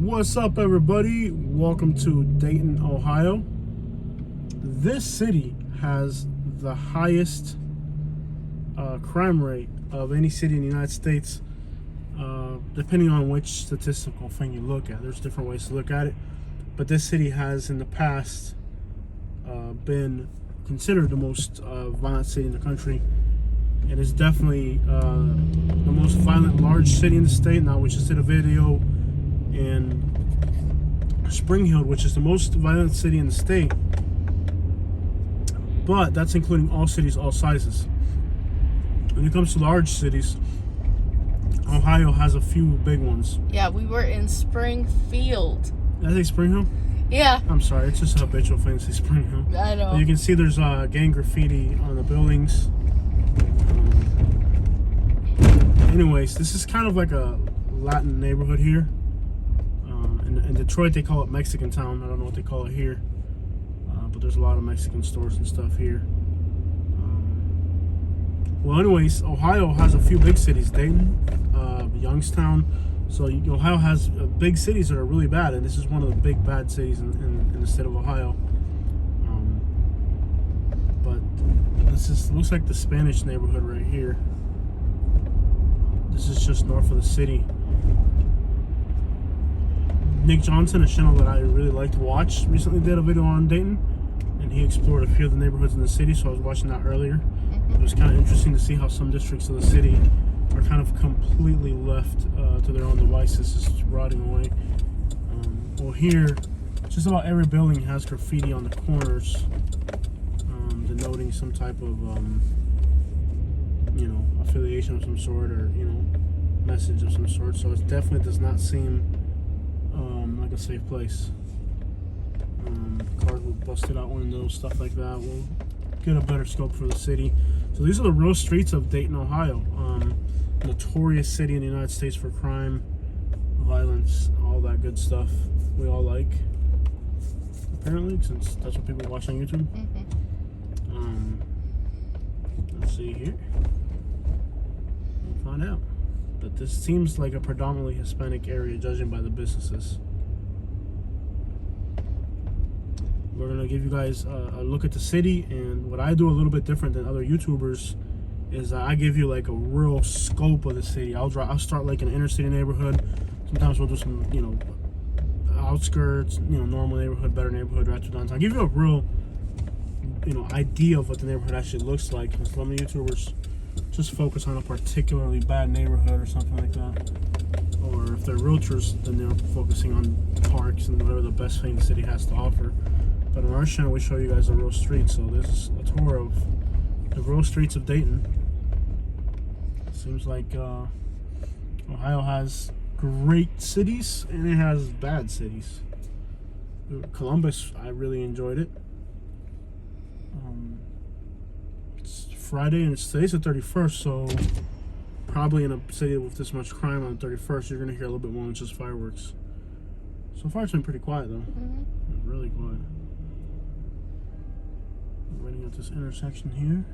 What's up, everybody? Welcome to Dayton, Ohio. This city has the highest crime rate of any city in the United States, depending on which statistical thing you look at. There's different ways to look at it, but this city has in the past been considered the most violent city in the country. It is definitely the most violent large city in the state. Now, we just did a video in Spring Hill, which is the most violent city in the state, but that's including all cities, all sizes. When it comes to large cities, Ohio has a few big ones. Yeah, we were in Springfield. Did I say Spring Hill? Yeah. I'm sorry, it's just a habitual thing to say Spring Hill. I know. But you can see there's gang graffiti on the buildings. Anyways, this is kind of like a Latin neighborhood here. In Detroit, they call it Mexican Town. I don't know what they call it here. But there's a lot of Mexican stores and stuff here. Well, anyways, Ohio has a few big cities. Dayton, Youngstown. So Ohio has big cities that are really bad, and this is one of the big bad cities in the state of Ohio. But this looks like the Spanish neighborhood right here. This is just north of the city. Nick Johnson, a channel that I really like to watch, recently did a video on Dayton, and he explored a few of the neighborhoods in the city, so I was watching that earlier. It was kind of interesting to see how some districts of the city are kind of completely left to their own devices, just rotting away. Well, here, just about every building has graffiti on the corners, denoting some type of, affiliation of some sort, or, message of some sort. So it definitely does not seem like a safe place. Cars with busted out windows, stuff like that. We'll get a better scope for the city. So these are the real streets of Dayton, Ohio. Notorious city in the United States for crime, violence, all that good stuff we all like, apparently, since that's what people watch on YouTube. Let's see here. We'll find out. But this seems like a predominantly Hispanic area, judging by the businesses. We're gonna give you guys a look at the city, and what I do a little bit different than other YouTubers is I give you like a real scope of the city. I'll start like an inner city neighborhood. Sometimes we'll do some, outskirts, normal neighborhood, better neighborhood, right to downtown. I'll give you a real, idea of what the neighborhood actually looks like. Because some YouTubers just focus on a particularly bad neighborhood or something like that. Or if they're realtors, then they're focusing on parks and whatever the best thing the city has to offer. But on our channel, we show you guys the real streets. So this is a tour of the real streets of Dayton. Seems like Ohio has great cities and it has bad cities. Columbus, I really enjoyed it. It's Friday and today's the 31st, so probably in a city with this much crime on the 31st, you're gonna hear a little bit more than just fireworks. So far, it's been pretty quiet though. Really quiet. We're waiting at this intersection here.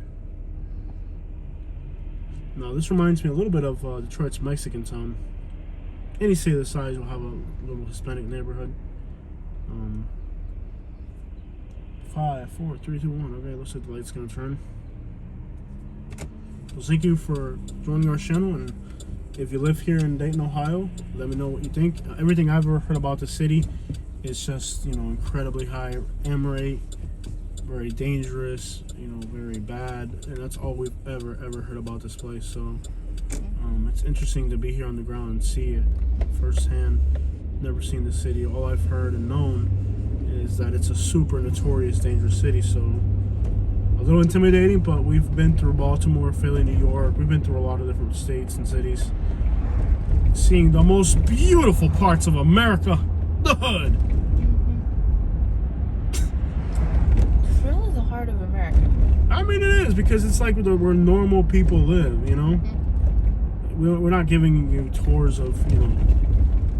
Now, this reminds me a little bit of Detroit's Mexican Town. Any city this size will have a little Hispanic neighborhood. 5, 4, 3, 2, 1. Okay, looks like the light's gonna turn. So thank you for joining our channel, and if you live here in Dayton, Ohio, let me know what you think. Everything I've ever heard about the city is just, incredibly high crime rate, very dangerous, very bad, and that's all we've ever heard about this place. So it's interesting to be here on the ground and see it firsthand. Never seen the city. All I've heard and known is that it's a super notorious, dangerous city. So a little intimidating, but we've been through Baltimore, Philly, New York. We've been through a lot of different states and cities, seeing the most beautiful parts of America, the hood. Part of America. I mean, it is, because it's like where normal people live, We're not giving you tours of,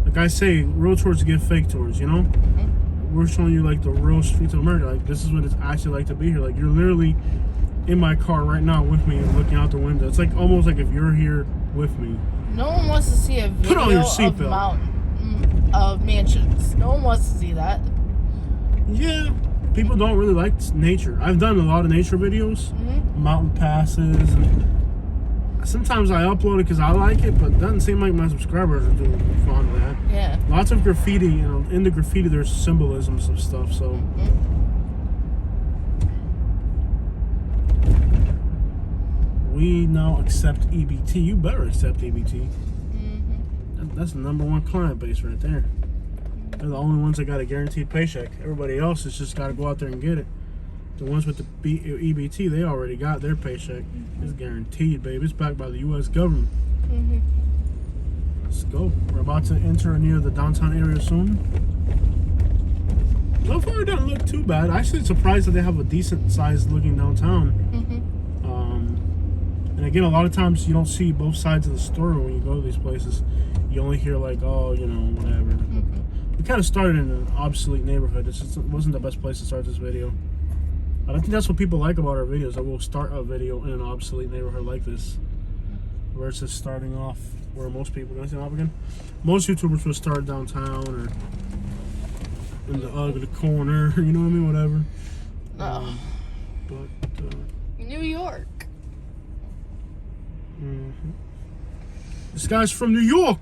like I say, real tours give fake tours, We're showing you like the real streets of America. Like, this is what it's actually like to be here. Like, you're literally in my car right now with me and looking out the window. It's like almost like if you're here with me. No one wants to see a video Put on your of seatbelt. mountain. of mansions. No one wants to see that. Yeah, people don't really like nature. I've done a lot of nature videos, mountain passes, and sometimes I upload it because I like it, but it doesn't seem like my subscribers are doing fond of that. Yeah. Lots of graffiti, you know, in the graffiti there's symbolisms of stuff, so. We now accept EBT. You better accept EBT. That's the #1 client base right there. They're the only ones that got a guaranteed paycheck. Everybody else has just got to go out there and get it. The ones with the EBT, they already got their paycheck. It's guaranteed, baby. It's backed by the U.S. government. Let's go. We're about to enter near the downtown area soon. So far, it doesn't look too bad. Actually, surprised that they have a decent sized looking downtown. And again, a lot of times you don't see both sides of the story when you go to these places. You only hear like, oh, you know, whatever. We kind of started in an obsolete neighborhood. It wasn't the best place to start this video. I think that's what people like about our videos. I will start a video in an obsolete neighborhood like this, versus starting off where most people, can I say off again? Most YouTubers would start downtown or in the ugly corner, you know what I mean? Whatever. But New York. This guy's from New York.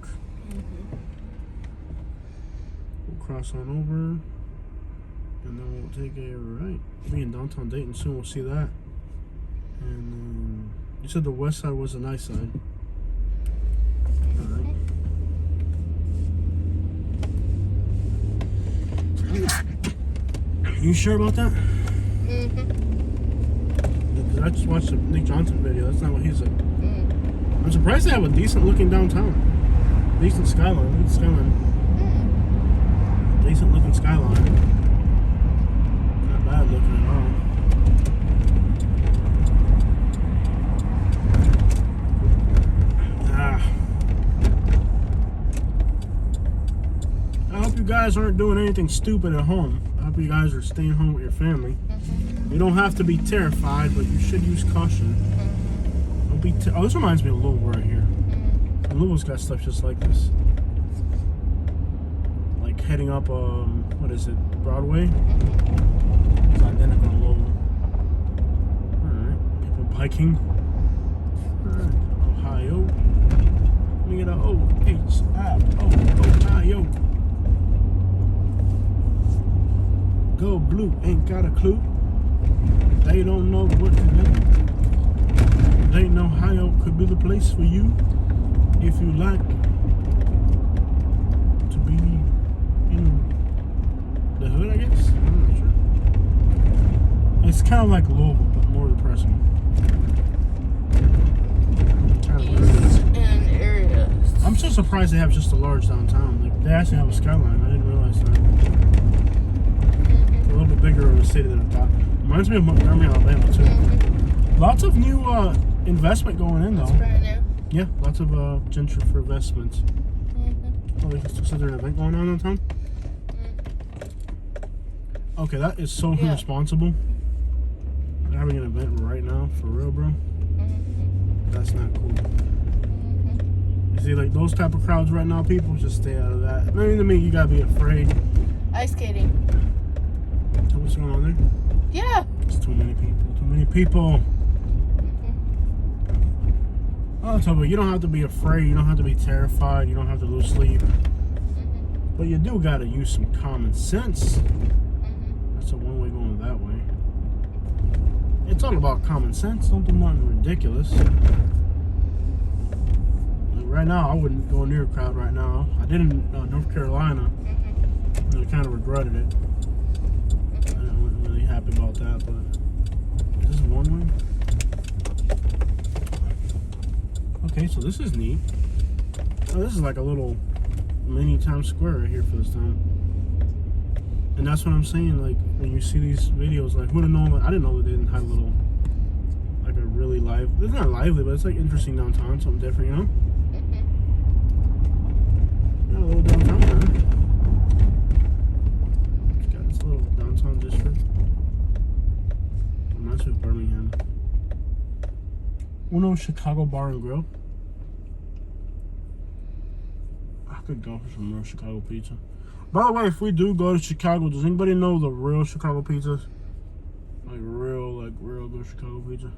We'll cross on over, and then we'll take a right. We'll be in downtown Dayton soon. We'll see that. And you said the west side was the nice side. All right. You sure about that? Because I just watched a Nick Johnson video. That's not what he said. I'm surprised they have a decent looking downtown. Decent skyline. Look at the skyline. Decent looking skyline. Not bad looking at all. I hope you guys aren't doing anything stupid at home. I hope you guys are staying home with your family. You don't have to be terrified, but you should use caution. Oh, this reminds me of Louisville right here. Louisville's got stuff just like this. Like heading up, what is it, Broadway? It's identical to Louisville. Alright, people biking. Alright, Ohio. Let me get a Ohio. Go blue, ain't got a clue. They don't know what to do. Dayton, Ohio could be the place for you if you like to be in the hood, I guess. I'm not sure. It's kind of like Louisville, but more depressing. And areas. I'm so surprised they have just a large downtown. Like they actually have a skyline. I didn't realize that. It's a little bit bigger of a city than I thought. Reminds me of Montgomery, Alabama too. Lots of new investment going in though. It's brand new. Yeah, lots of gentrification for investments. Oh, is there an event going on downtown? Okay, that is so irresponsible. They're having an event right now, for real, bro. That's not cool. You see, like those type of crowds right now, people just stay out of that. I mean, to me, you gotta be afraid. Ice skating. So what's going on there? Yeah. It's too many people. Too many people. I'll tell you, you don't have to be afraid. You don't have to be terrified. You don't have to lose sleep. But you do gotta use some common sense. That's a one way going that way. It's all about common sense. Don't do nothing ridiculous. Like right now, I wouldn't go near a crowd right now. I did in North Carolina, and I kind of regretted it. I wasn't really happy about that, but this is one way. Okay, so this is neat. Oh, this is like a little mini Times Square right here for this town. And that's what I'm saying, like, when you see these videos, like, who'd have known, like, I didn't know that they didn't have a little, like, a really it's not lively, but it's, like, interesting downtown, something different, you know? Yeah, a little downtown, man. It's got this little downtown district. Reminds me of Birmingham. Uno Chicago Bar and Grill. could go for some real Chicago pizza. By the way, if we do go to Chicago, does anybody know the real Chicago pizzas? Like real good Chicago pizza.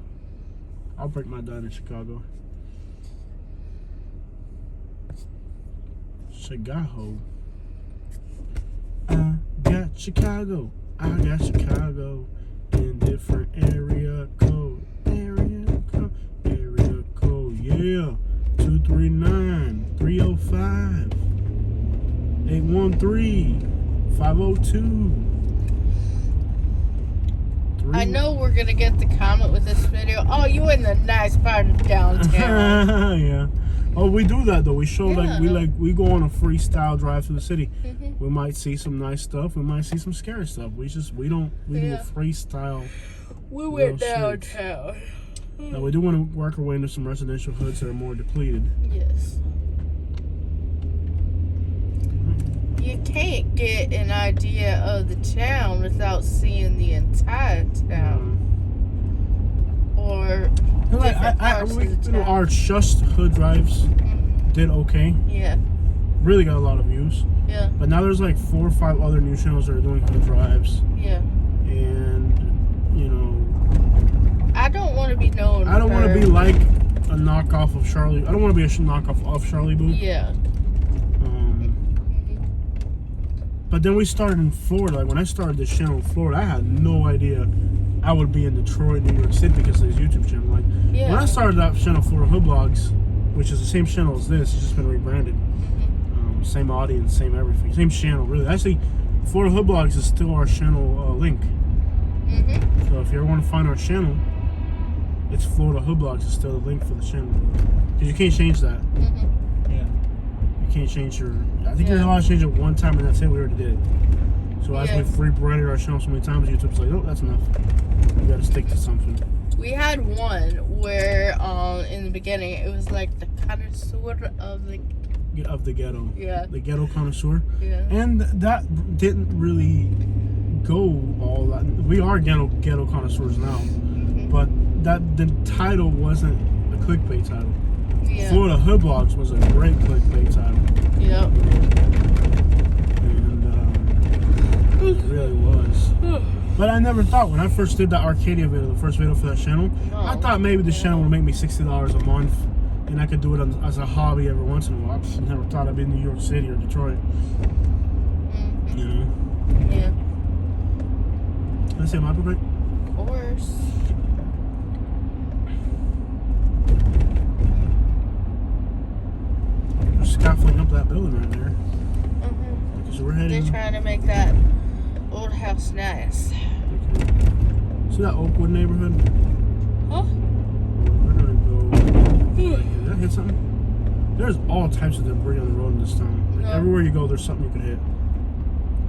I'll break my dad in Chicago. Chicago. I got Chicago. I got Chicago in different area code. Area code. Yeah. 239-305. 813-502. I know we're gonna get the comment with this video. Oh, you in the nice part of downtown. Yeah. Oh, we do that though. We show Yeah. we go on a freestyle drive through the city. Mhm. We might see some nice stuff. We might see some scary stuff. We do a freestyle. We went real shit. downtown. Now we do want to work our way into some residential hoods that are more depleted. Yes. You can't get an idea of the town without seeing the entire town. Or different parts of the town. Our just hood drives did okay. Yeah. Really got a lot of views. Yeah. But now there's like 4 or 5 other news channels that are doing hood drives. Yeah. And, you know, I don't want to be known. I don't want to be like a knockoff of Charlie. I don't want to be a knockoff of Charlie Booth. Yeah. But then we started in Florida. Like when I started this channel in Florida, I had no idea I would be in Detroit, New York City because of this YouTube channel. Like when I started that channel, Florida Hood Blogs, which is the same channel as this, it's just been rebranded. Same audience, same everything, same channel. Really, actually, Florida Hood Blogs is still our channel link. So if you ever want to find our channel, it's Florida Hood Blogs is still the link for the channel. Because you can't change that. Yeah. You can't change your. I think you're allowed to change it one time and that's it. We already did it. So as we've rebranded our channel so many times, YouTube's like, oh, that's enough. You got to stick to something. We had one where, in the beginning, it was like the connoisseur of the ghetto. Yeah. The ghetto connoisseur. Yeah. And that didn't really go all that. We are ghetto connoisseurs now. But the title wasn't a clickbait title. Yeah. Florida Hood Blogs was a great clickbait title. Yep. And it really was. But I never thought when I first did that Arcadia video, the first video for that channel, I thought maybe the channel would make me $60 a month and I could do it as a hobby every once in a while. I never thought I'd be in New York City or Detroit. You know? Yeah. Can I say my quick? Of course. They're scaffolding up that building right there. So we're heading. They're trying to make that old house nice. Okay. See that Oakwood neighborhood? Huh? We're gonna go. Did I hit something? There's all types of debris on the road in this town. Like everywhere you go, there's something you can hit.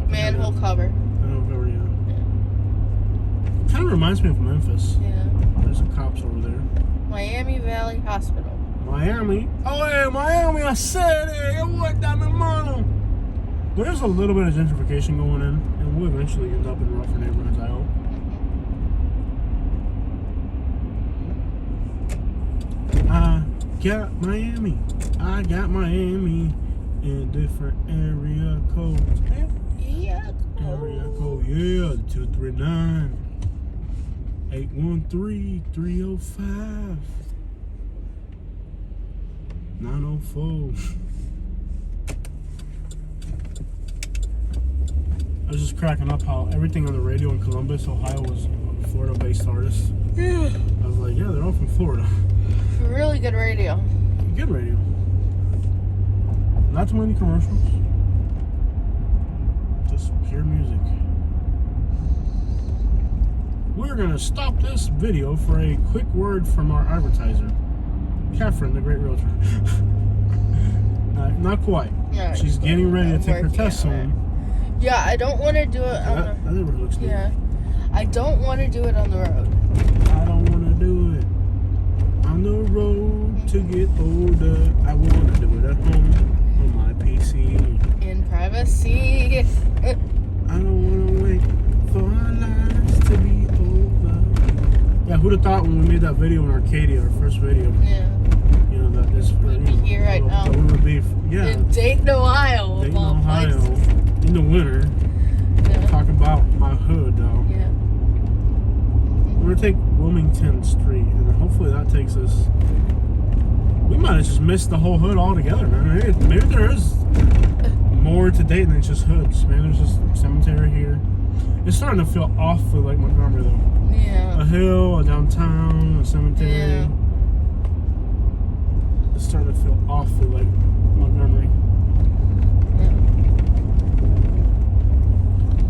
Manhole cover. Manhole cover, yeah. Kind of reminds me of Memphis. Yeah. There's some cops over there. Miami Valley Hospital. Miami. Oh, hey, Miami, I said it. It was down the mano. There's a little bit of gentrification going in, and we'll eventually end up in rougher neighborhoods, I hope. I got Miami. I got Miami in different area codes. Yeah. Area code, yeah, 239 813 305 904. I was just cracking up how everything on the radio in Columbus, Ohio was Florida-based artists. Yeah. I was like, yeah, they're all from Florida. Really good radio. Good radio. Not too many commercials. Just pure music. We're gonna stop this video for a quick word from our advertiser, Catherine, the great realtor. Not quite. Yeah, She's getting ready to take her test soon. Yeah, I don't want to do it on That neighborhood looks neat. Yeah. I don't want to do it on the road. I don't want to do it on the road to get older. I want to do it at home on my PC. In privacy. I don't want to wait for our lives to be over. Yeah, who'd have thought when we made that video in Arcadia, our first video, Yeah. you know, We'd be here right now. We would be, yeah. In Dayton, Ohio, of Dayton, all Ohio, places. in the winter. Yeah. Talk about my hood, though. Yeah. We're gonna take Wilmington Street, and hopefully that takes us. We might have just missed the whole hood altogether, man. Maybe there is more to Dayton than just hoods. Maybe there's just cemetery here. It's starting to feel awfully like Montgomery, though. Yeah. A hill, a downtown, a cemetery. Yeah. It's starting to feel awfully like Montgomery.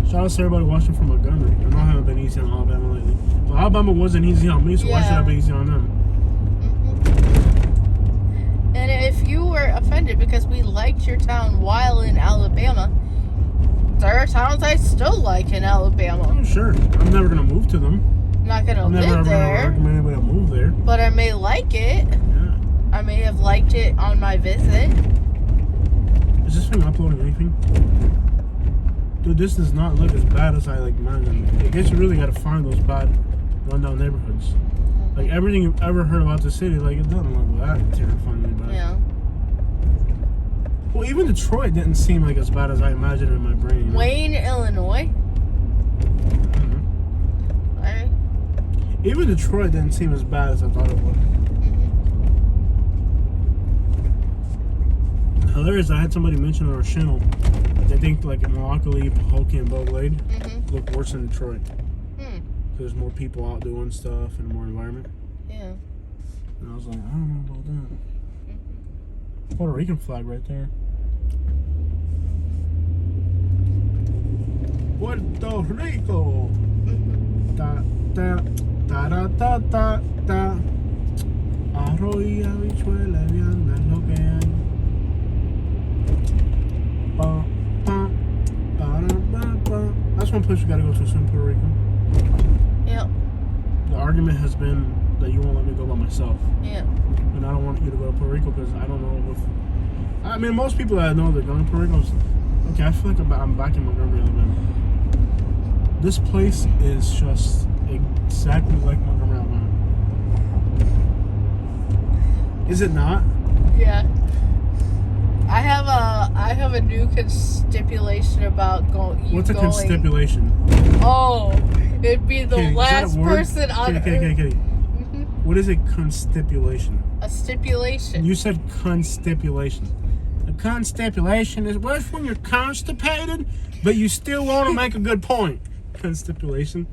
Shout out to everybody watching from Montgomery. I know I haven't been easy on Alabama lately. But Alabama wasn't easy on me, so why should I be easy on them? And if you were offended because we liked your town while in Alabama, there are towns I still like in Alabama. Oh, sure. I'm never going to move to them. I'm not going to I'm never live ever going to there, recommend anybody to move there. but I may like it. Yeah. I may have liked it on my visit. Is this thing uploading anything? Dude, this does not look as bad as I imagined. I guess you really got to find those bad rundown neighborhoods. Like everything you've ever heard about the city, like it doesn't look that terrifyingly bad. Yeah. Well, even Detroit didn't seem like as bad as I imagined in my brain. Wayne, Illinois. Mhm. Even Detroit didn't seem as bad as I thought it would. Hilarious, I had somebody mention on our channel that they think like Immokalee, Pahokee, and Belle Glade look worse than Detroit. There's more people out doing stuff and more environment. Yeah. And I was like, I don't know about that. Puerto Rican flag right there. Puerto Rico. Da da da da da da da. Arroz y habichuela, vianda es lo que hay. Ba, ba, ba, ba, ba. That's one place we gotta go to soon, Puerto Rico. Yep. The argument has been that you won't let me go by myself. Yeah. And I don't want you to go to Puerto Rico because I don't know if... I mean, most people that I know that are going to Puerto Rico... Okay, I feel like I'm back in Montgomery, Alabama. This place is just exactly like Montgomery, Alabama. Is it not? Yeah. I have a new stipulation about going. What's a constipulation? Oh, it'd be the Kitty, last person on Earth. Kitty. What is a constipulation? A stipulation. You said constipulation. A constipulation is when you're constipated, but you still want to make a good point. Constipulation.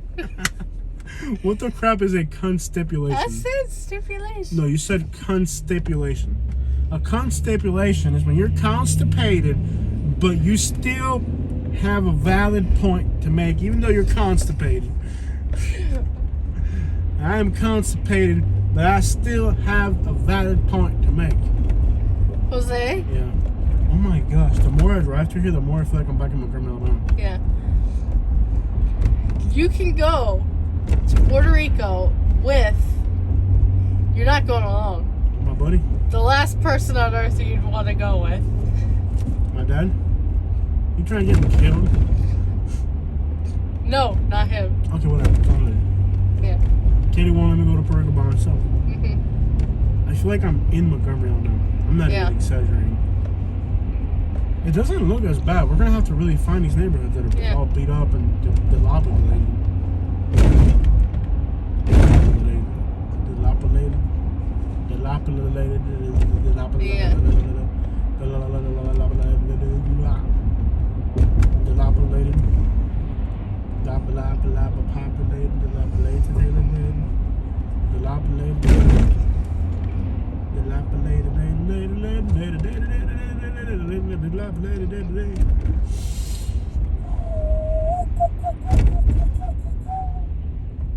What the crap is a constipulation? I said stipulation. No, you said constipulation. A constipulation is when you're constipated, but you still have a valid point to make, even though you're constipated. I am constipated, but I still have a valid point to make. Jose? Yeah. Oh my gosh, the more I drive through here, the more I feel like I'm back in Montgomery, Alabama. Yeah. You can go to Puerto Rico with... You're not going alone. My buddy? The last person on Earth you'd want to go with. My dad? You trying to get me killed? No, not him. Okay, whatever. Yeah. Katie won't let me go to Puerto Rico by myself. I feel like I'm in Montgomery now. I'm not even exaggerating. It doesn't look as bad. We're gonna have to really find these neighborhoods that are all beat up and dilapidated.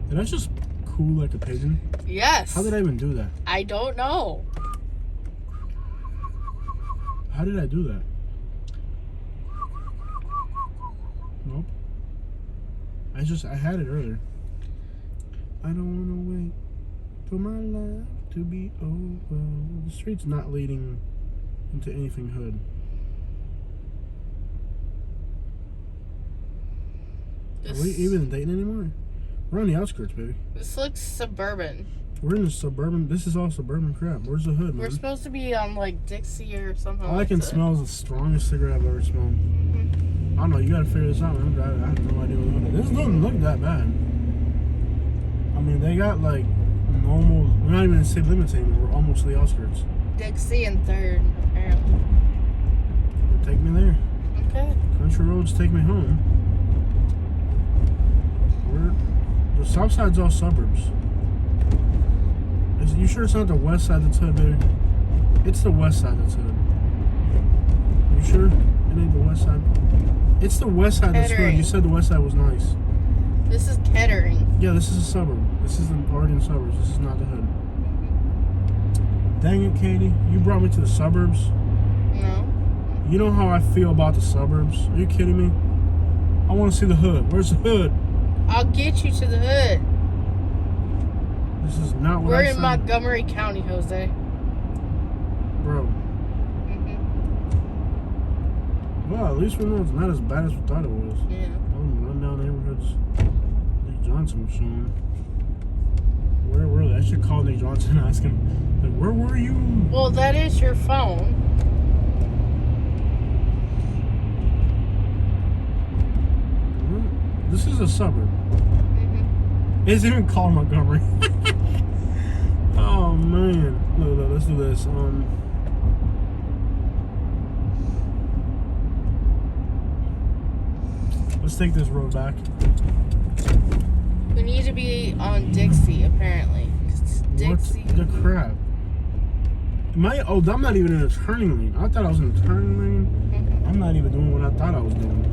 Did I just coo like a pigeon? Yes. How did I even do that? I don't know. How did I do that? Nope. I had it earlier. I don't want to wait for my life to be over. The street's not leading into anything hood. Are we even in Dayton anymore? We're on the outskirts, baby. This looks suburban. We're in the suburban. This is all suburban crap. Where's the hood, man? We're supposed to be on like Dixie or something. All I like can that. smell is the strongest cigarette I've ever smelled. Mhm. I don't know. You gotta figure this out, man. I'm driving. I have no idea what it is. This doesn't look that bad. I mean, they got like normal. We're not even in city limits anymore. We're almost to the outskirts. Dixie and 3rd, apparently. Take me there. Okay. Country roads take me home. The south side's all suburbs. You sure it's not the west side that's hood, baby? It's the west side that's hood. You sure? It ain't the west side? It's the west side that's hood. Kettering. You said the west side was nice. This is Kettering. Yeah, this is a suburb. This is already in the suburbs. This is not the hood. Dang it, Katie. You brought me to the suburbs. No. You know how I feel about the suburbs? Are you kidding me? I want to see the hood. Where's the hood? I'll get you to the hood. This is not what We're I in said. Montgomery County, Jose. Bro. Mhm. Well, at least we know it's not as bad as we thought it was. Yeah. All them rundown neighborhoods Nick Johnson was showing. Where were they? I should call Nick Johnson and ask him, like, where were you? Well, that is your phone. This is a suburb. Mhm. It's even called Montgomery. Oh man. Look, let's do this. Let's take this road back. We need to be on Dixie, apparently. 'Cause Dixie. What the crap? I'm not even in a turning lane. I thought I was in a turning lane. Mhm. I'm not even doing what I thought I was doing.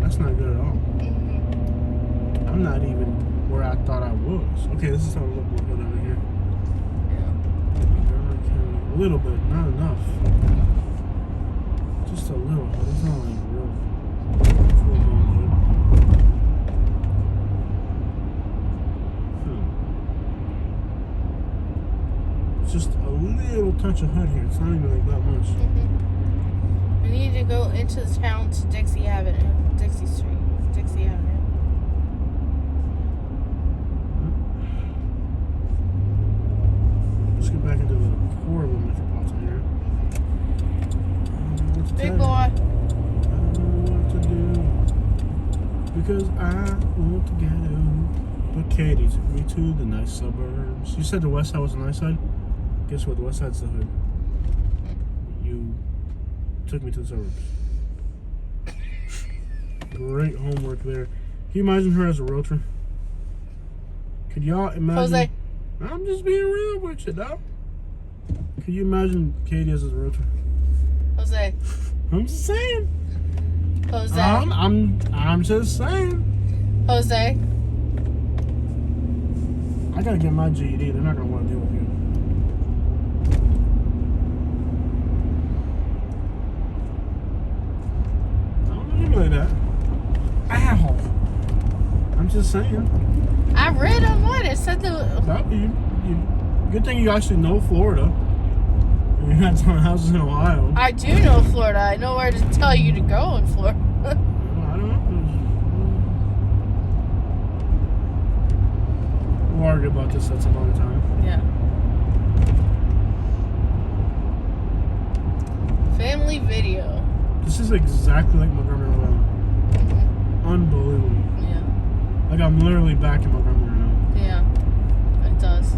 That's not good at all. Mhm. I'm not even where I thought I was. Okay, this is how it looks over here. A little bit, not enough. Just a little, but it's not like real. Full blown hood. It's just a little touch of hood here. It's not even like that much. Mhm. We need to go into the town to Dixie Avenue. Dixie Street. Dixie Avenue. Let's get back into the core of the metropolitan here. Big boy. I don't know what to do because I want to get out. But Katie took me to the nice suburbs. You said the west side was the nice side? Guess what? The west side's the hood. You took me to the suburbs. Great homework there. Can you imagine her as a realtor? Could y'all imagine? Jose. I'm just being real with you, dog. Could you imagine Katie as a realtor? Jose. I'm just saying. Jose. I'm just saying. Jose. I gotta get my GED. They're not gonna want to deal with you. I don't know you like that. Ow. I'm just saying. I read online. It said the. Good thing you actually know Florida. And you're not selling houses in Ohio. I do know Florida. I know where to tell you to go in Florida. I don't know. We'll argue about this at some other time. Yeah. Family video. This is exactly like Montgomery, Alabama. Mhm. Unbelievable. Yeah. Like I'm literally back in Montgomery right now. Yeah. It does.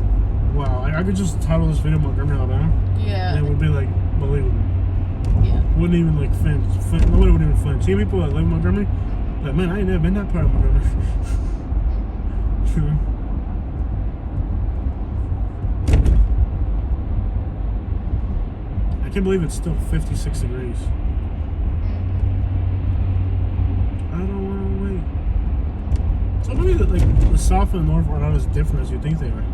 Wow, I could just title this video Montgomery, Alabama, Yeah. and it would be like believable. Yeah. Wouldn't even like flinch. Nobody would even flinch. See people that live in Montgomery? Like, man, I ain't never been that part of Montgomery. I can't believe it's still 56 degrees. I don't want to wait. So maybe the south and the north are not as different as you think they are.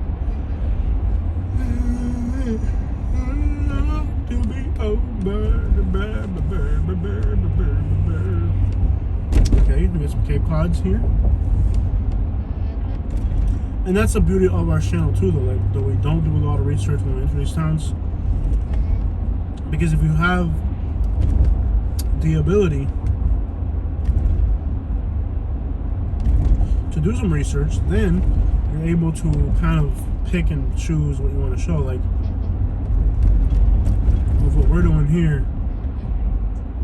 To be over. Okay, we got some Cape Cods here. And that's the beauty of our channel too, though. Like, that we don't do a lot of research when we enter these towns. Because if you have the ability to do some research, then you're able to kind of pick and choose what you want to show. Like with what we're doing here,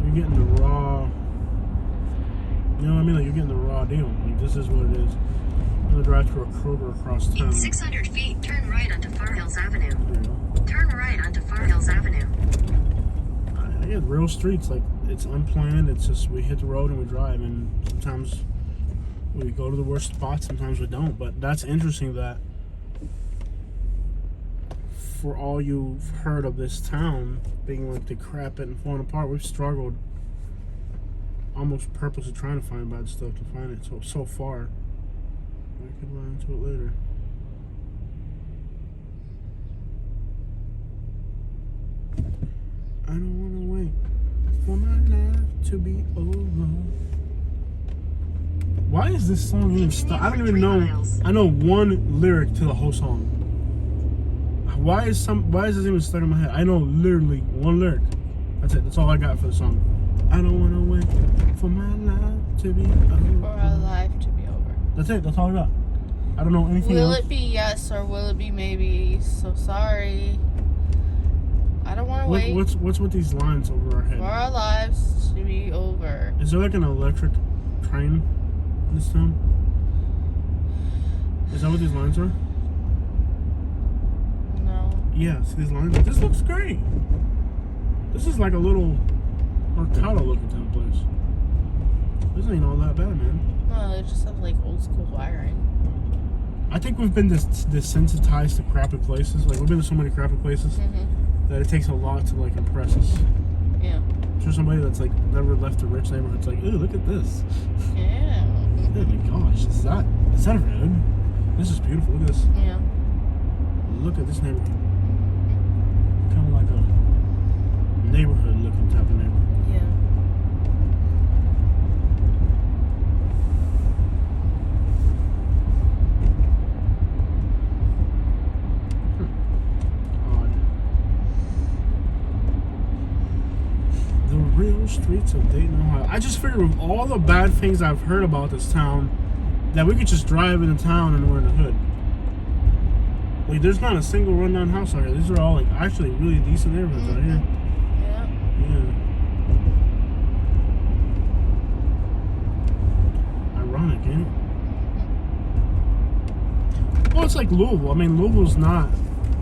you're getting the raw. You know what I mean? Like you're getting the raw deal. Like this is what it is. I'm gonna drive to a Kroger across town. In 600 feet, turn right onto Far Hills Avenue. There you go. Turn right onto Far Hills Avenue. I get real streets. Like it's unplanned. It's just we hit the road and we drive, and sometimes we go to the worst spots. Sometimes we don't. But that's interesting that for all you've heard of this town being like decrepit and falling apart, we've struggled almost purposely trying to find bad stuff to find it so far. I could run into it later. I don't want to wait for my life to be over. Why is this song even stuck? I don't even know. I know one lyric to the whole song. Why is this even stuck in my head? I know literally one lyric. That's it. That's all I got for the song. I don't want to wait for my life to be over. For our life to be over. That's it. That's all I got. I don't know anything Will else. it be yes or will it be maybe? So sorry. I don't want to wait What's with these lines over our head? for our lives to be over. Is there like an electric train in this town? Is that what these lines are? No. Yeah, see these lines? This looks great. This is like a little Mercado looking type of place. This ain't all that bad, man. No, they just have like old school wiring. I think we've been desensitized to crappy places. Like we've been to so many crappy places that it takes a lot to like impress us. Yeah. For somebody that's like never left a rich neighborhood, it's like, ooh, look at this. Yeah. Oh my gosh, is that red? This is beautiful. Look at this. Yeah. Look at this neighborhood. Kind of like a neighborhood looking type of neighborhood. Yeah. Odd. The real streets of Dayton, Ohio. I just figured with all the bad things I've heard about this town, that we could just drive into town and we're in the hood. Like, there's not a single rundown house out here. These are all like actually really decent neighborhoods out here. Yeah. Yeah. Ironic, ain't it? Well, it's like Louisville. I mean, Louisville's not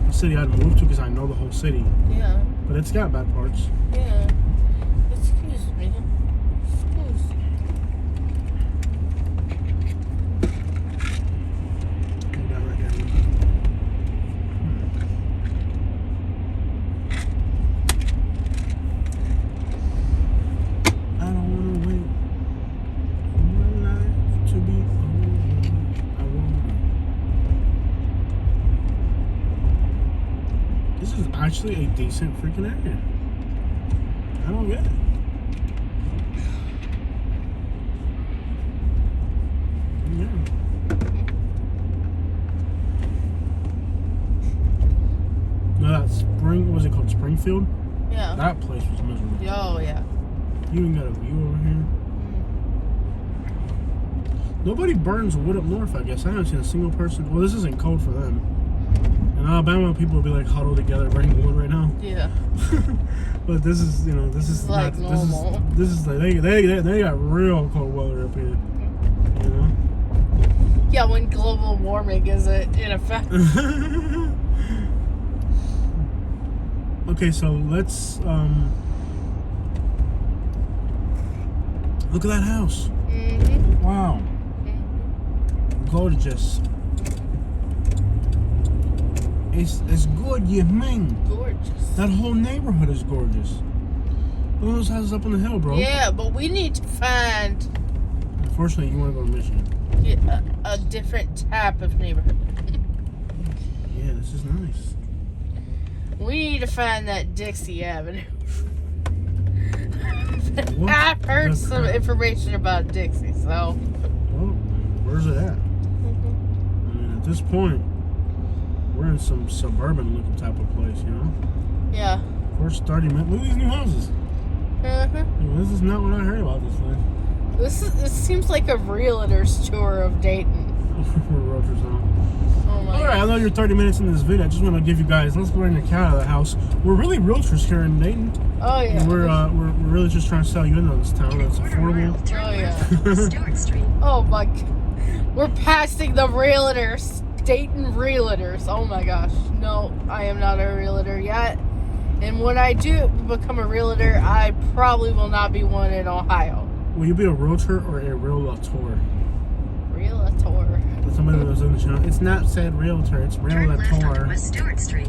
a city I'd move to because I know the whole city, Yeah. but it's got bad parts. Yeah. Excuse me. Excuse me. Look at that right here. I don't want to wait for my life to be over. I won't. This is actually a decent freaking area. I don't get it. Yeah. No, that what was it called? Springfield? Yeah. That place was miserable. Oh, yeah. You even got a view over here. Nobody burns wood up north, I guess. I haven't seen a single person. Well, this isn't cold for them. In Alabama, people will be like huddled together burning wood right now. Yeah. But this is, this is like not, normal. This is like they got real cold weather up here. You know? Yeah, when global warming is in effect. Okay, so let's look at that house. Mm-hmm. Wow. Gorgeous. It's good, you mean? Gorgeous. That whole neighborhood is gorgeous. Look at those houses up on the hill, bro. Yeah, but we need to find Unfortunately, you want to go to Michigan. a different type of neighborhood. Yeah, this is nice. We need to find that Dixie Avenue. What I've heard the some crap? information about Dixie, so. Well, where's it at? I mean, at this point, we're in some suburban looking type of place, you know? Yeah. First 30 minutes. Look at these new houses. This is not what I heard about this place. This seems like a realtor's tour of Dayton. Roger's on. Oh my Alright, I know you're 30 minutes in this video. I just want to give you guys, let's bring the cat out of the house. We're really realtors here in Dayton. Oh yeah. And we're really just trying to sell you into this town. It's affordable. Turn Oh, yeah. left on Stewart Street. Oh my God. We're passing the realtors. Dayton realtors. Oh my gosh. No, I am not a realtor yet. And when I do become a realtor, I probably will not be one in Ohio. Will you be a realtor or a realtor? Realtor. Somebody was in the channel. It's not said realtor, it's Turn left onto realtor. West Stewart Street.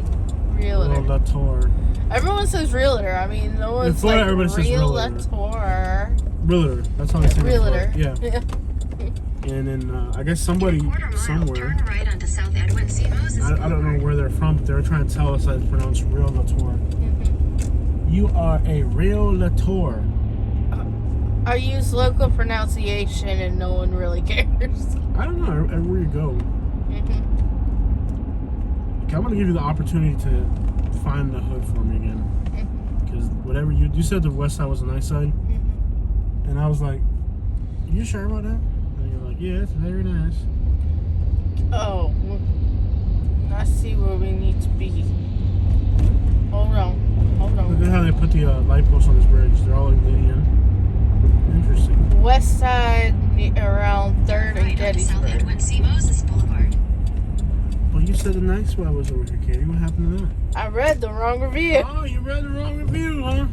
Realtor. Realtor. Everyone says realtor. I mean, no one's Florida, like everybody says realtor. Realtor. That's how they say it. in Realtor. Florida. Yeah. And then I guess somebody In a quarter mile, somewhere. turn right onto South Edwin C. Moses I don't know Boulevard. where they're from, but they're trying to tell us that it's pronounced realtor. Mhm. You are a realtor. I use local pronunciation and no one really cares. I don't know everywhere you go. Mhm. Okay, I'm gonna give you the opportunity to find the hood for me again. Because whatever you said the west side was the nice side, Mhm. and I was like, you sure about that? And you're like, yeah, it's very nice. Oh, I see where we need to be. Hold on. Look at how they put the light posts on this bridge. They're all like leaning in. Interesting. West side around 3rd and Right onto South Gettysburg. Edwin C. Moses Boulevard. Well, you said the nice way was over here, Katie. What happened to that? I read the wrong review. Oh, you read the wrong review, huh?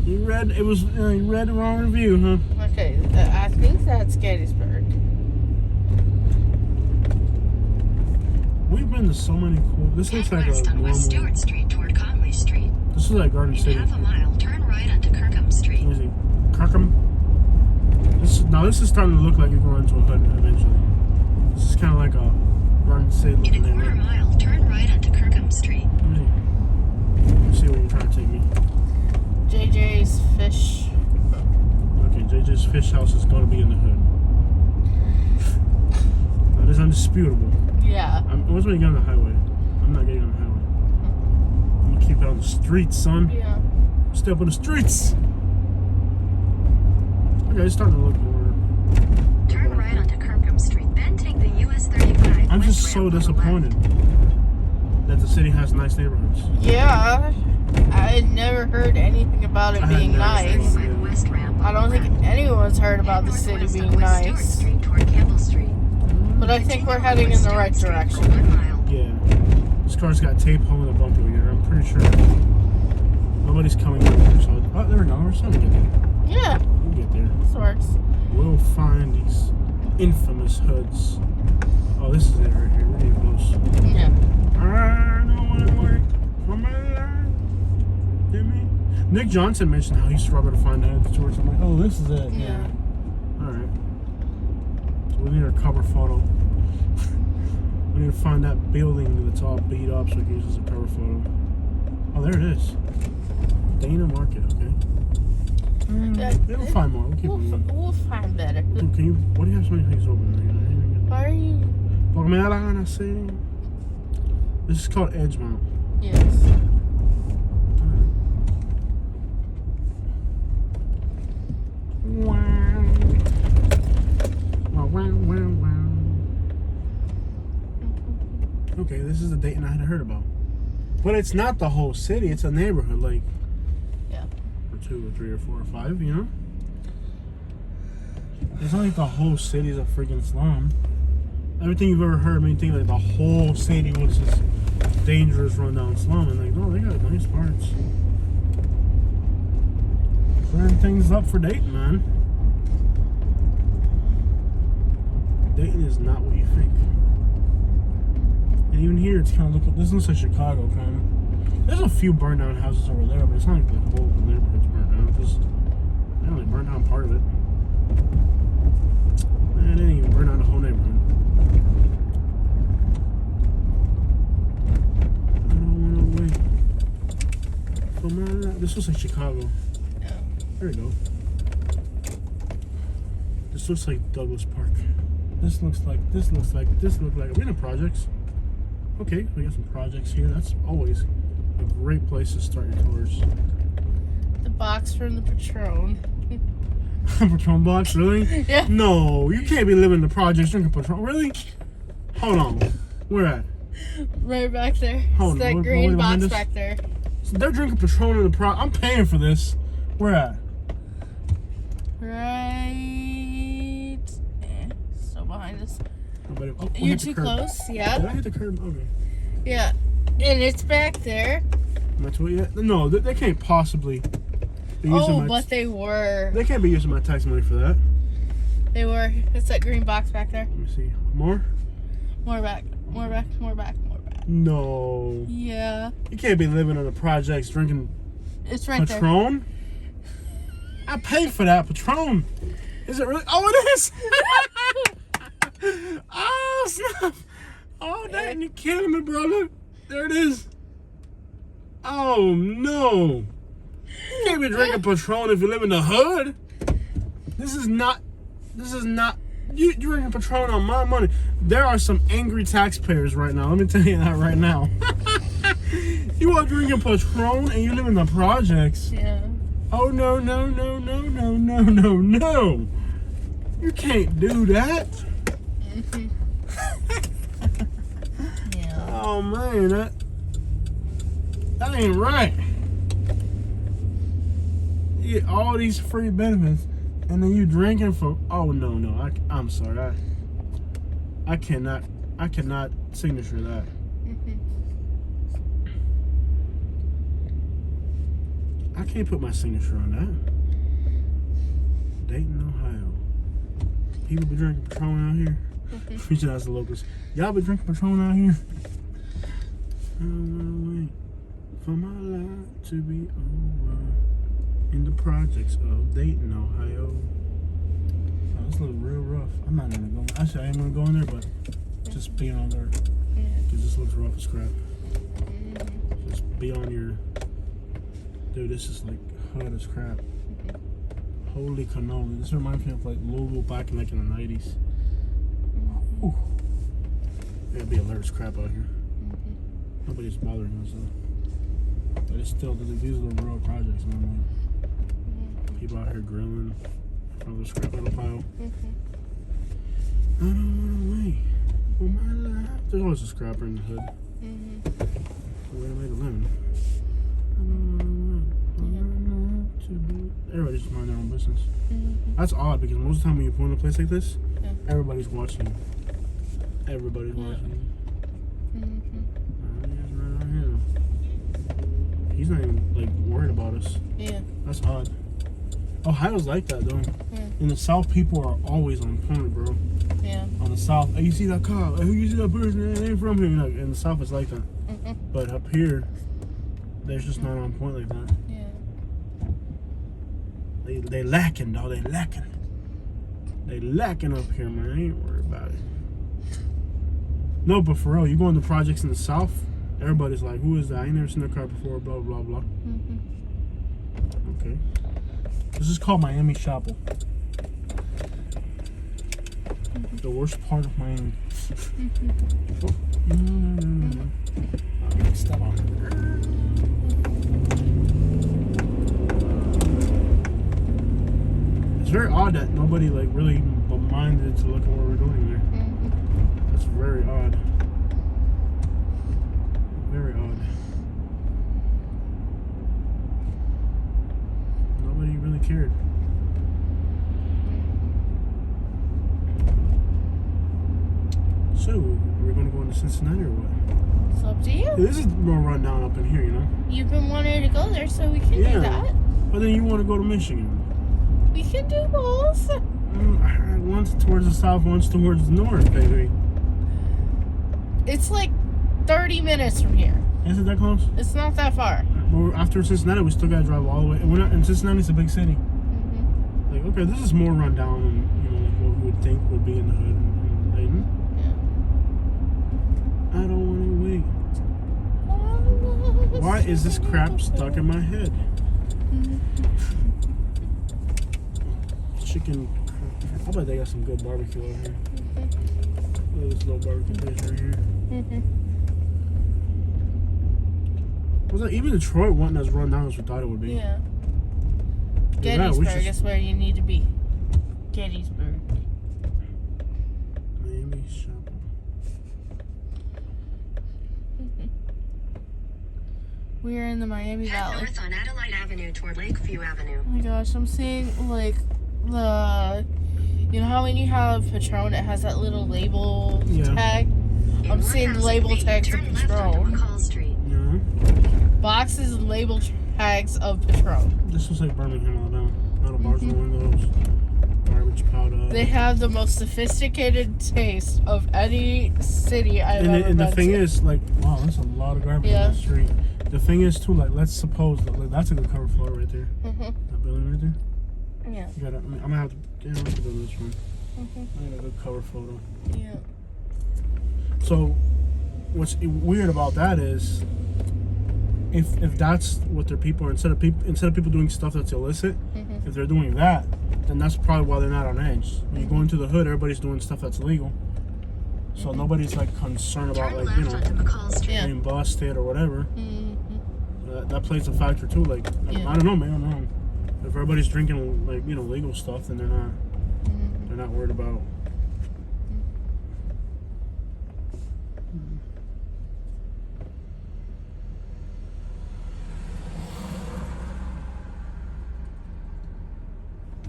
You read the wrong review, huh? Okay, I think that's Gettysburg. We've been to so many cool. This Head looks like west a on West normal. Stewart Street toward Conway Street. This is like Garden In City. half a mile, turn right onto Kirkham Street. Let me see. Kirkham. This is starting to look like you're going into a hood eventually. This is kind of like a Garden City In a looking quarter neighborhood. mile, turn right onto Kirkham Street. Let me see where you're trying to take me. JJ's Fish. Okay, JJ's Fish House is going to be in the hood. That is undisputable. Yeah. What's when you get on the highway? I'm not getting on the highway. I'm gonna keep it on the streets, son. Yeah. Stay up on the streets. Okay, it's starting to look more. Turn right onto Kirkham Street, then take the US 35. I'm just west so ramp on the disappointed that the city has nice neighborhoods. Yeah. I had never heard anything about it I had being never nice. seen left. By the west ramp on I don't the think left. anyone's heard about Head the city northwest on being West Stewart nice. Street toward Campbell Street. But I think we're Continue heading West in the right Stewart Street for direction. 1 mile. Yeah. This car's got tape holding the bumper here. I'm pretty sure nobody's coming over here. So, oh, there we go. We're starting to get there. Yeah. We'll get there. Sorts. We'll find these infamous hoods. Oh, this is it right here. We're getting close. Yeah. I don't want to work for my life. Hear me? Nick Johnson mentioned how he struggled to find that towards. I'm like, oh, this is it. Yeah. All right. So we need our cover photo. We need to find that building that's all beat up so we can use it as a cover photo. Oh, there it is. Dana Market. Okay. We'll find more. We'll keep moving. We'll find better. Ooh, can you? Why do you have so many things open there? Why are you? Porque me da la gana, sí. This is called Edgemount. Yes. Okay, this is the Dayton I had heard about. But it's not the whole city, it's a neighborhood, like Yeah. or 2 or 3 or 4 or 5, you know? It's not like the whole city is a freaking slum. Everything you've ever heard made me think like the whole city was this dangerous rundown slum, and like, no, they got nice parts. Clearing things up for Dayton, man. Dayton is not what you think. And even here, it's kind of this looks like Chicago, kind of. There's a few burned down houses over there, but it's not like the whole neighborhood's burnt down. Just they only burned down part of it. Man, they didn't even burn down the whole neighborhood. I don't wanna wait for my life. This looks like Chicago. Yeah. There we go. This looks like Douglas Park. This looks like. Are we in the projects? Okay, we got some projects here. That's always a great place to start your tours. The box from the Patron. Patron box, really? Yeah. No, you can't be living in the projects drinking Patron. Really? Hold on. Where at? Right back there. Hold It's on, that what- green what behind box us? back there. So they're drinking Patron in the pro. I'm paying for this. Where at? Right. Still behind us. Oh, we You're hit the too curb. close. Did Yeah. I hit the curb? Okay. Yeah. And it's back there. Am I too late yet? No, they can't possibly be using Oh, my. but they were. They can't be using my tax money for that. They were. It's that green box back there. Let me see. More? More back. More back. More back. More back. No. Yeah. You can't be living on the projects drinking It's right Patron. I paid for that Patron. Is it really? Oh, it is. Oh, snap. Oh, Dayton, you're killing me, bro. Look. There it is. Oh, no. You can't be drinking Patron if you live in the hood. This is not. You're drinking Patron on my money. There are some angry taxpayers right now. Let me tell you that right now. You are drinking Patron and you live in the projects. Yeah. Oh, no. You can't do that. Yeah. Oh, man. That ain't right. You get all these free benefits and then you drinking for. Oh, no. I'm sorry. I cannot signature that. I can't put my signature on that. Dayton, Ohio. People be drinking Patron out here. Reaching out to the locals. Y'all be drinking Patron out here? I don't wanna wait for my life to be over in the projects of Dayton, Ohio. Oh, this looks real rough. I'm not gonna go. Actually, I am gonna go in there, but just being on there because this looks rough as crap. Just be on your. Dude, this is like hot as crap. Holy cannoli. This reminds me of like Louisville back in like in the 90s. Ooh. Gotta be alert as crap out here. Nobody's bothering us though. But it's still, these are the real projects, man. Like, people out here grilling, all the scrap on the pile. I don't wanna wait for my life. There's always a scrapper in the hood. Way to make a living. Everybody's just mind their own business. That's odd because most of the time when you go in a place like this, everybody's watching you. Everybody's watching you. He's not even like worried about us. Yeah. That's odd. Ohio's like that though. In the South, people are always on point, bro. Yeah. On the South, hey, you see that car? Hey, you see that person? They ain't from here. Like, in the South, it's like that. But up here, they're just not on point like that. Yeah. They lacking, dog. They lacking. They lacking up here, man. I ain't worried about it. No, but for real, you go into projects in the South, everybody's like, who is that? I ain't never seen that car before, blah, blah, blah. Okay. This is called Miami Chapel. The worst part of Miami. Oh, no. Okay, step on. It's very odd that nobody like really minded to look at what we're doing there. That's very odd. Very odd. Nobody really cared. So, we're gonna go into Cincinnati or what? It's up to you. This is gonna run down up in here, you know? You've been wanting to go there, so we can do that. But then you want to go to Michigan. We can do both. Once towards the south, once towards the north, baby. It's like 30 minutes from here. Is it that close? It's not that far. Well, after Cincinnati, we still gotta drive all the way. And we're not. And Cincinnati's a big city. Like, okay, this is more run down than like what we would think would be in the hood in Dayton. I don't want to wait. Why is this crap stuck in my head? Chicken. I bet they got some good barbecue out here. Look at this little barbecue place right here. Was that even Detroit wasn't as run down as we thought it would be? Yeah. Yeah, Gettysburg is where you need to be. Gettysburg. Miami Chapel. We're in the Miami Head Valley. north on Adelaide Avenue toward Lakeview Avenue. Oh my gosh, I'm seeing like the, you know how when you have Patron, it has that little label Yeah. tag. In I'm seeing 1,000 label feet, tags of turn left onto Patron. McCall Street. Yeah. Boxes and label tags of Patron. This looks like Birmingham, Alabama. Metal bars in the windows. Garbage powder. They have the most sophisticated taste of any city I've ever And the been thing to. is, like, wow, that's a lot of garbage Yeah. on the street. The thing is, too, like, let's suppose that, like, that's a good cover photo right there. Mhm. That building right there. Yeah. You gotta, I'm gonna have to, yeah, let's do this one. Mhm. I got a good cover photo. Yeah. So, what's weird about that is, if that's what their people are, instead of people doing stuff that's illicit, Mhm. if they're doing that, then that's probably why they're not on edge. When you go into the hood, everybody's doing stuff that's legal. So nobody's like concerned about Turn like, you left know, onto McCall Street. Yeah. being busted or whatever. Mhm. That plays a factor too. Like, Yeah. I don't know, man. I'm wrong. If everybody's drinking like, you know, legal stuff, then Mhm. they're not worried about.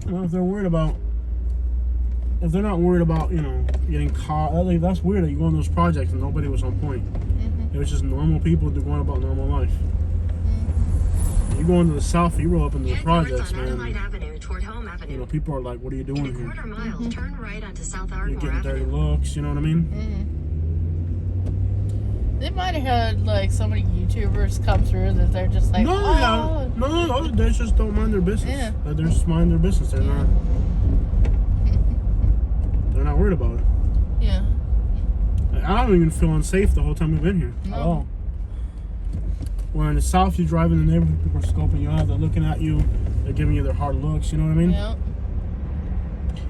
You know, if they're worried about, if they're not worried about, you know, getting caught, like, that's weird that you go on those projects and nobody was on point. Mhm. It was just normal people going about normal life. You go into the South, you roll up into the Head north projects, on Adelaide man. Avenue toward Home Avenue. You know, people are like, "What are you In doing a here?" quarter mile, turn right onto South You're Ardmore getting dirty Avenue. looks. You know what I mean? Mhm. They might have had like so many YouTubers come through that they're just like, No, oh. no, they just don't mind their business. Yeah. Like, they're just mind their business. They're Yeah. not worried about it. Yeah. Like, I don't even feel unsafe the whole time we've been here No. at all. Where in the South, you drive in the neighborhood, people are scoping you out, they're looking at you, they're giving you their hard looks. You know what I mean? Yeah.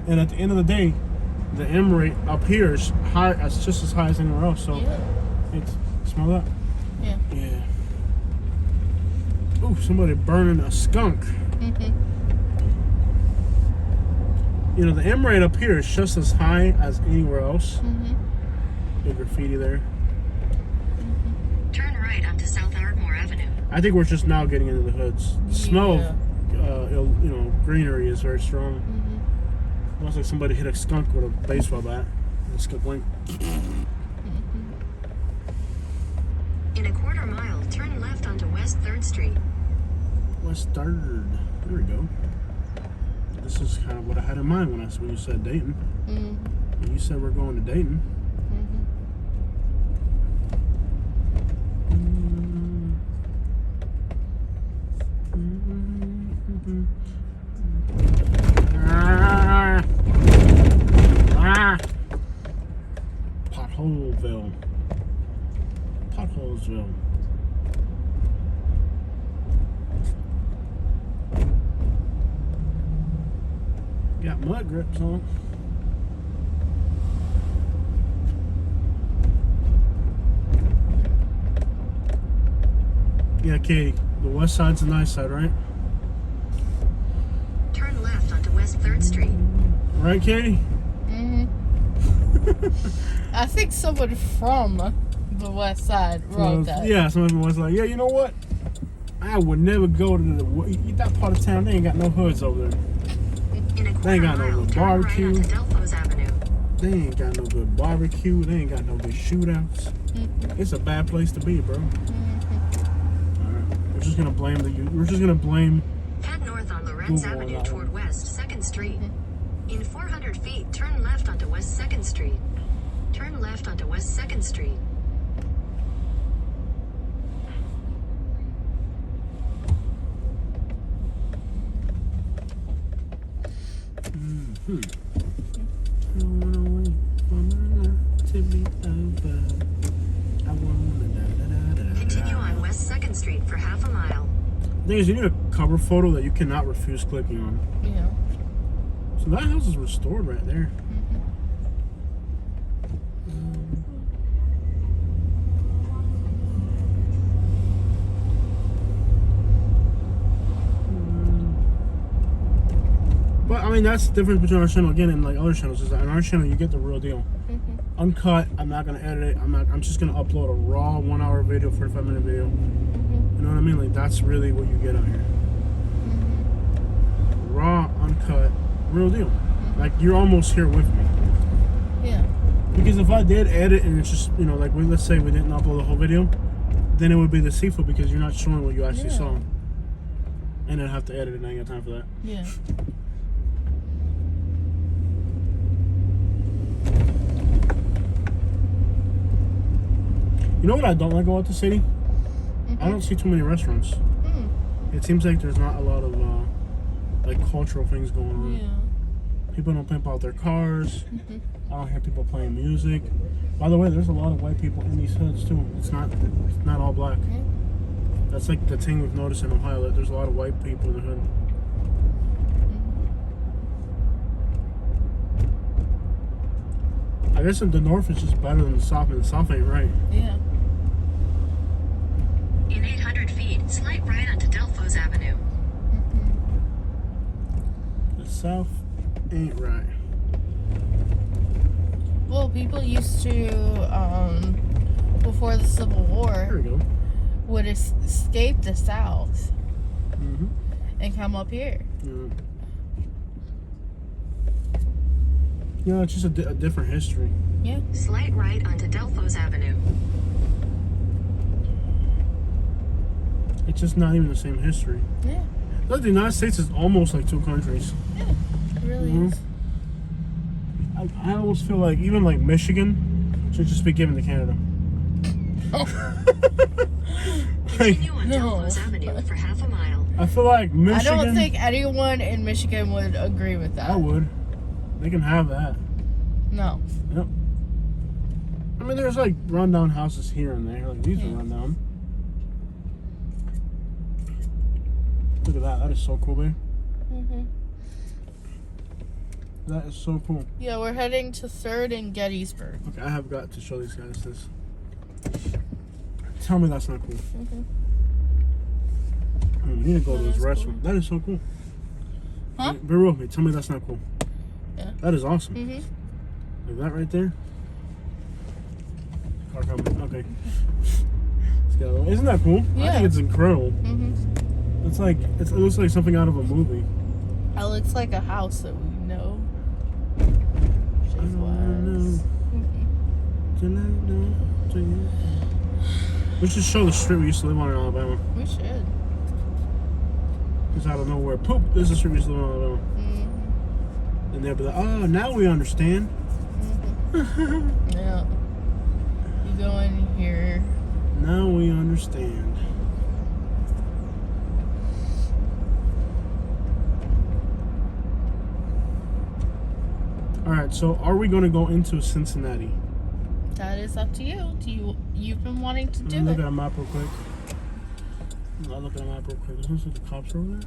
And at the end of the day, the M rate up here is high. It's just as high as anywhere else. So Yeah. it's smell that. Yeah. Yeah. Ooh, somebody burning a skunk. Mhm. You know, the M rate up here is just as high as anywhere else. Mhm. The graffiti there. Turn right onto South Ardmore Avenue. I think we're just now getting into the hoods. The smell Yeah. of, you know, greenery is very strong. Mhm. Almost like somebody hit a skunk with a baseball bat. The skunk went. In a quarter mile, turn left onto West 3rd Street. West 3rd. There we go. This is kind of what I had in mind when you said Dayton. Mhm. When you said we're going to Dayton. Mhm. Potholeville. Potholesville. Got mud grips on. Yeah, Katie, the west side's the nice side, right? Turn left onto West 3rd Street. Right, Katie? Mhm. I think someone from the west side wrote that. Yeah, someone was like, yeah, you know what? I would never go to that part of town. They ain't got no hoods over there. In a They quarter ain't got no mile, good turn right barbecue. onto Delphos Avenue. They ain't got no good barbecue. They ain't got no good shootouts. Mhm. It's a bad place to be, bro. Mhm. Alright. We're just gonna blame We're just gonna blame. Head north on Lorenz Google Avenue that toward one. West 2nd Street. In 400 feet, turn left onto West 2nd Street. Turn left onto West 2nd Street. I wanna wait for my life to be over. I wanna da-da-da-da-da. Continue on West 2nd Street for half a mile. The thing is, you need a cover photo that you cannot refuse clicking on. Yeah. So that house is restored right there. But I mean, that's the difference between our channel again and like other channels. Is that on our channel you get the real deal, Mhm. uncut. I'm not gonna edit it. I'm just gonna upload a raw 1 hour video, 45-minute video. Mhm. You know what I mean? Like, that's really what you get out here. Raw, uncut, real deal. Like, you're almost here with me. Yeah. Because if I did edit and it's just, you know, like, let's say we didn't upload the whole video, then it would be deceitful because you're not showing what you actually saw. And I'd have to edit it, and I ain't got time for that. Yeah. You know what I don't like about the city? I don't see too many restaurants. It seems like there's not a lot of like cultural things going on. Yeah. People don't pimp out their cars. I don't hear people playing music. By the way, there's a lot of white people in these hoods too. It's not all black. That's like the thing we've noticed in Ohio, that there's a lot of white people in the hood. I guess in the north it's just better than the south, and the south ain't right. Yeah. In 800 feet, slight right onto Delphos Avenue. The south ain't right. Well, people used to, before the Civil There War, we go. would escape the South Mm-hmm. and come up here. Yeah. Yeah, it's just a different history. Yeah. Slight right onto Delphos Avenue. It's just not even the same history. Yeah. Look, the United States is almost like two countries. Yeah. It really Mhm. is. I almost feel like even like Michigan should just be given to Canada. Like, Continue on No. Delphos Avenue for half a mile. I feel like I Michigan. don't think anyone in Michigan would agree with that. I would. They can have that. No. Yep. I mean, there's like rundown houses here and there. Like these are rundown. Look at that. That is so cool, babe. That is so cool. Yeah, we're heading to 3rd and Gettysburg. Okay, I have got to show these guys this. Tell me that's not cool. We need to go to this is restaurant. cool. That is so cool. Huh? Bear with me. Tell me that's not cool. Yeah. That is awesome. Mm-hmm. Like that right there. Car coming. Okay. Let's go. Isn't that cool? I Yeah. think it's incredible. Mm-hmm. It's like it looks like something out of a movie. It looks like a house that we know. We should show the street we used to live on in Alabama. We should. Just out of nowhere. Poop, this is the street we used to live on in Alabama. And they'll be like, oh, now we understand. Yeah. You go in here. Now we understand. Alright, so are we going to go into Cincinnati? That is up to you. You've been wanting to do Look it. at a map real quick. I'll look at a map real quick. There's no such cops over there.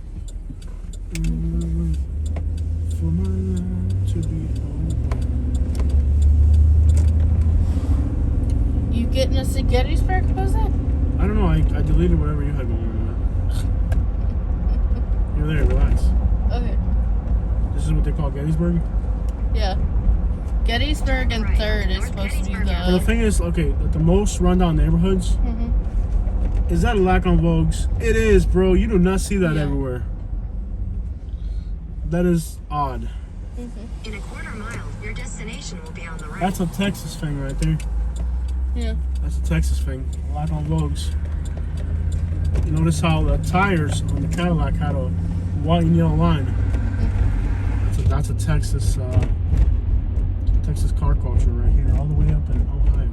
For my life to be over. You getting us to Gettysburg, Jose? I don't know. I deleted whatever you had going on. You're there. Relax. Okay. This is what they call Gettysburg. Yeah. Gettysburg and Right, 3rd is North supposed to be Gettysburg. And the the... thing is, okay, the most rundown neighborhoods. Is that a lack on Vogues? It is, bro. You do not see that Yeah. everywhere. That is odd. In a quarter mile, your destination will be on the right. That's a Texas thing right there. Yeah. That's a Texas thing. Lack on Vogues. You notice how the tires on the Cadillac had a white and yellow line. That's a Texas Texas car culture right here, all the way up in Ohio.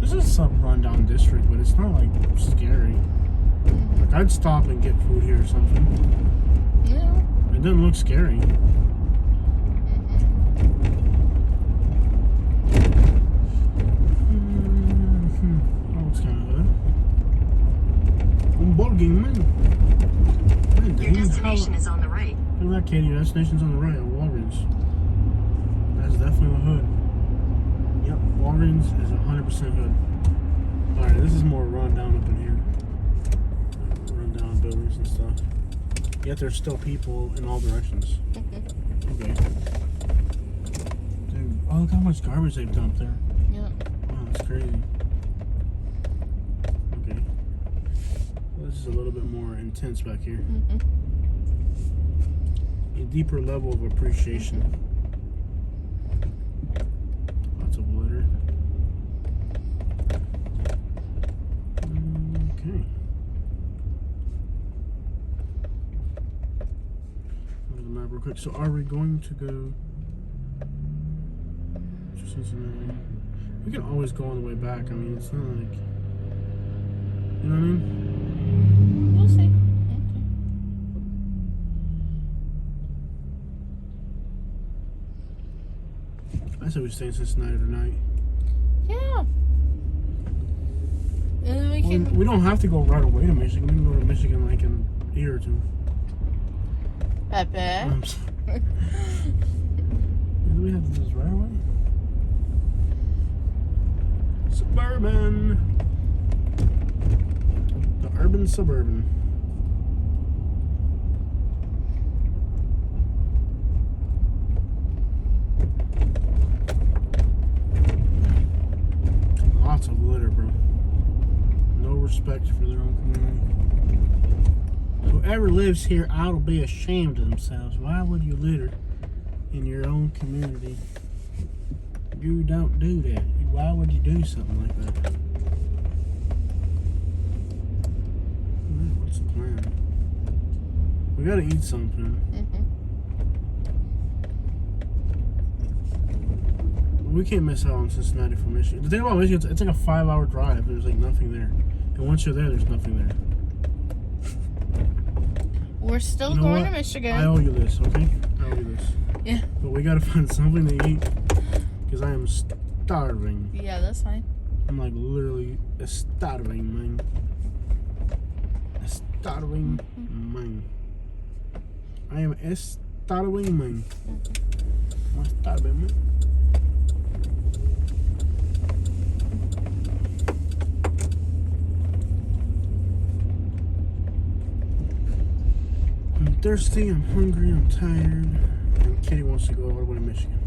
This is some rundown district, but it's not like scary. Like I'd stop and get food here or something. Yeah. It doesn't look scary. Oh, it's kind of good. I'm bugging, man. Your destination is on the right. Look at that, Katie. Your destination's on the right, on Walgreens. That's definitely the hood. Yep, Walgreens is 100% hood. Alright, this is more run down up in here. Run down buildings and stuff. Yet there's still people in all directions. Okay. Dude, oh, look how much garbage they've dumped there. Yeah. Wow, that's crazy. Okay. This is a little bit more intense back here. Mm-hmm. A deeper level of appreciation. Lots of litter. Okay. Look at the map real quick. So are we going to go to Cincinnati? We can always go on the way back. I mean, it's not like, you know what I mean? We'll see. I said we stay in Cincinnati tonight. Yeah. And then we Well, can. we don't have to go right away to Michigan. We can go to Michigan like in a year or two. Pepe. Do we have to do this right away? Suburban. The urban suburban. Lots of litter, bro. No respect for their own community. Whoever lives here ought to be ashamed of themselves. Why would you litter in your own community? You don't do that. Why would you do something like that? What's the plan? We gotta eat something. We can't miss out on Cincinnati from Michigan. The thing about Michigan, it's like a 5-hour drive. There's like nothing there. And once you're there, there's nothing there. We're still You know going what? to Michigan. I owe you this, okay? I owe you this. Yeah. But we gotta find something to eat. Because I am starving. Yeah, that's fine. I'm like literally starving, man. Starving, man. I am starving, man. I'm starving, man. I'm thirsty, I'm hungry, I'm tired. And Kitty wants to go all the way to Michigan.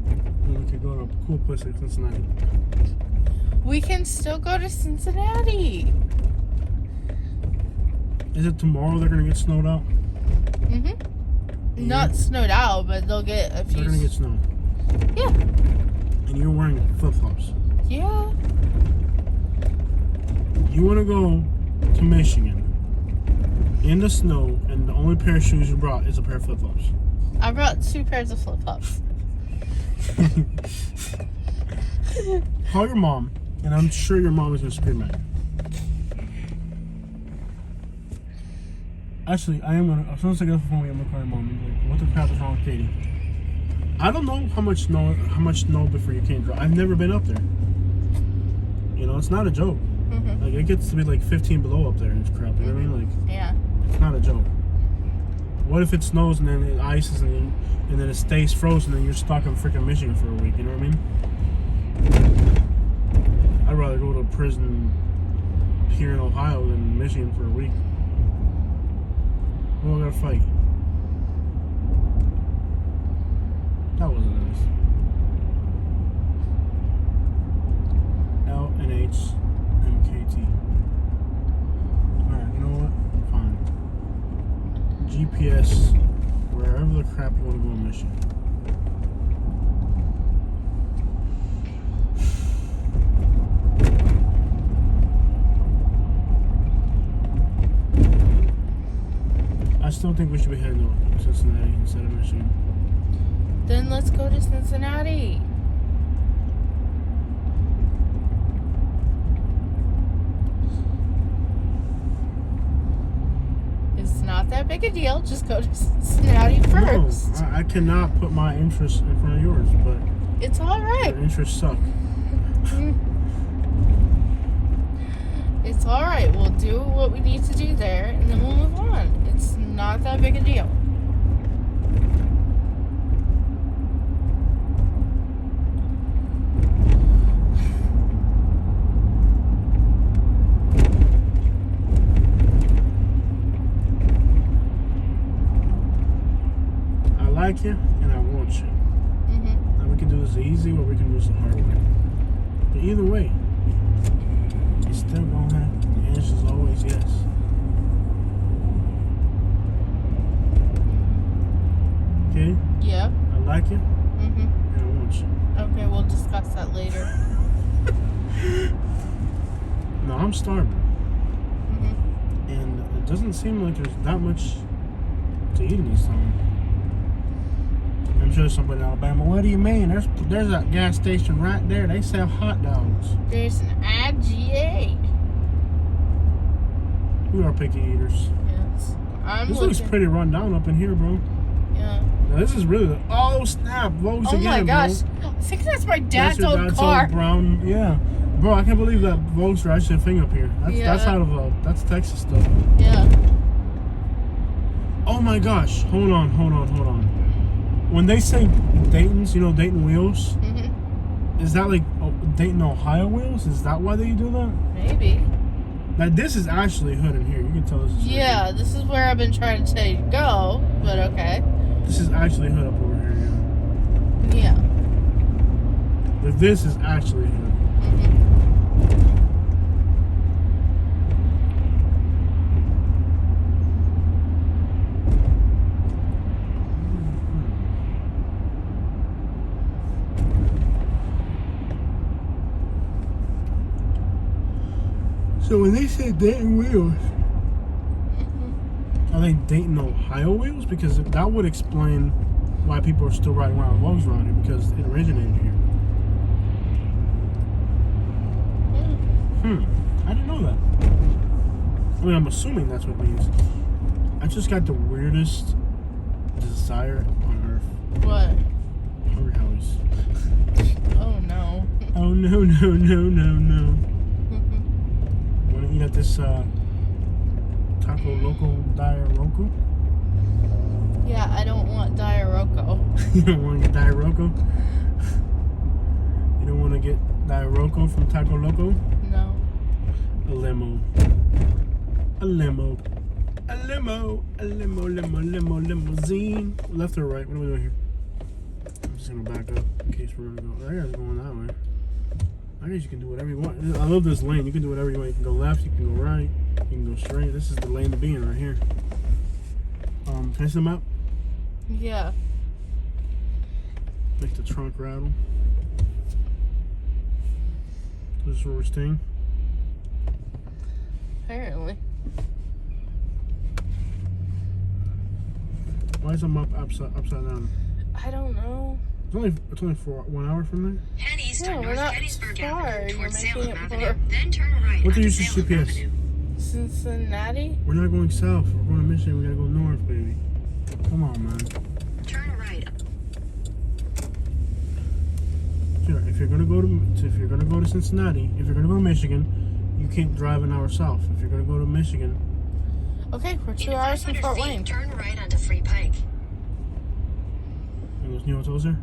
And we could go to a cool place like Cincinnati. We can still go to Cincinnati. Is it tomorrow they're gonna get snowed out? Mm-hmm. Not snowed out, but they'll get a few. They're gonna get snow. Yeah. And you're wearing flip-flops. Yeah. You wanna go to Michigan in the snow, and the only pair of shoes you brought is a pair of flip-flops. I brought 2 pairs of flip-flops. Call your mom, and I'm sure your mom is gonna scream at you. Actually, I am gonna. As soon as I get off the phone, I'm gonna call your mom and be like, "What the crap is wrong with Katie?" I don't know how much snow before you can't drive. I've never been up there. You know, it's not a joke. Mm-hmm. Like it gets to be like 15 below up there and it's crap. You know what I mean? Like Yeah. it's not a joke. What if it snows and then it ices and then it stays frozen and you're stuck in freaking Michigan for a week? You know what I mean? I'd rather go to prison here in Ohio than Michigan for a week. We're gonna fight. That wasn't nice. LNH MKT. Alright, you know what? Fine. GPS, wherever the crap you want to go in Michigan. I still think we should be heading to Cincinnati instead of Michigan. Then let's go to Cincinnati. It's not that big a deal. Just go to Cincinnati first. No, I cannot put my interests in front of yours, but It's all right. your interests suck. It's all right. We'll do what we need to do there, and then we'll move on. It's not that big a deal. I like you and I want you. Mm-hmm. And we can do this the easy or we can do this the hard way. But either way, you still gonna have, the answer is always yes. okay? Yeah. I like you, Mhm. and I want you. Okay, we'll discuss that later. No, I'm starving. Mhm. And it doesn't seem like there's that much to eat in these towns. I'm sure somebody in Alabama. What do you mean? There's a gas station right there. They sell hot dogs. There's an IGA. We are picky eaters. Yes. This looks pretty run down up in here, bro. Yeah. Now, this is really oh snap, Vogue's Oh again, my gosh. bro. I think that's my That's dad's your old car. brown, yeah. Bro, I can't believe that Vogue's actually a thing up here. That's out of that's Texas stuff. Yeah. Oh my gosh, hold on. When they say Dayton's, you know, Dayton wheels, Mhm. is that like Dayton, Ohio wheels? Is that why they do that? Maybe. Like, this is actually hood in here. You can tell this is Yeah, hood. this is where I've been trying to tell you to go, but okay. This is actually hood up over here, yeah. Yeah. But this is actually hood. Mhm. So when they say Dayton wheels, are they Dayton, Ohio wheels? Because that would explain why people are still riding around Vogues around here, because it originated here. I didn't know that. I mean, I'm assuming that's what it means. I just got the weirdest desire on earth. What? Hungry Howies. Oh no. Oh no. Want to eat at this Taco Loco Dire Roco? Yeah, I don't want Diaroco. You don't want to get Dire Roco? You don't want to get Dire Roco from Taco Loco? No. A limo. Limousine. Left or right? What are we doing here? I'm just gonna back up in case we're gonna go. I guess going that way. I guess you can do whatever you want. I love this lane. You can do whatever you want. You can go left, you can go right, you can go straight. This is the lane to be in right here. Can I see the map? Yeah. Make the trunk rattle. This is where we're staying. Apparently. Why is the map upside down? I don't know. It's only for 1 hour from there. Head east No, on we're North not Gettysburg far. Avenue You're towards making Salem it Avenue. more- Then turn right What do you onto use Salem GPS? Avenue. Cincinnati? We're not going south. We're going to Michigan. We gotta go north, baby. Come on, man. Turn right. Sure. If you're gonna go to Cincinnati, if you're gonna go to Michigan, you can't drive an hour south. If you're gonna go to Michigan, Okay, we're 2 In hours from 500 Fort feet, Wayne. turn right onto Free Pike. and those new hotels there,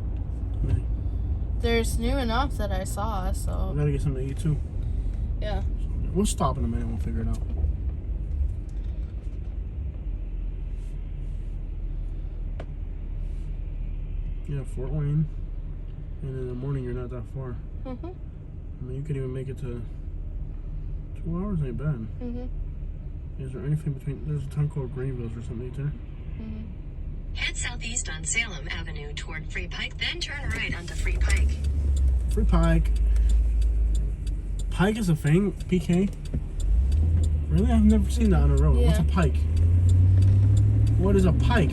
There's new enough that I saw, we so gotta get something to eat too. yeah. We'll stop in a minute. We'll figure it out. Yeah, Fort Wayne. And in the morning, you're not that far. Mhm. I mean, you could even make it to 2 hours. Ain't bad. Mhm. Is there anything between? There's a town called Greenville or something there. Mhm. Head southeast on Salem Avenue toward Free Pike, then turn right onto Free Pike. Free Pike. Pike is a thing? PK? Really? I've never seen that on a road. What's a Yeah. pike? What is a pike?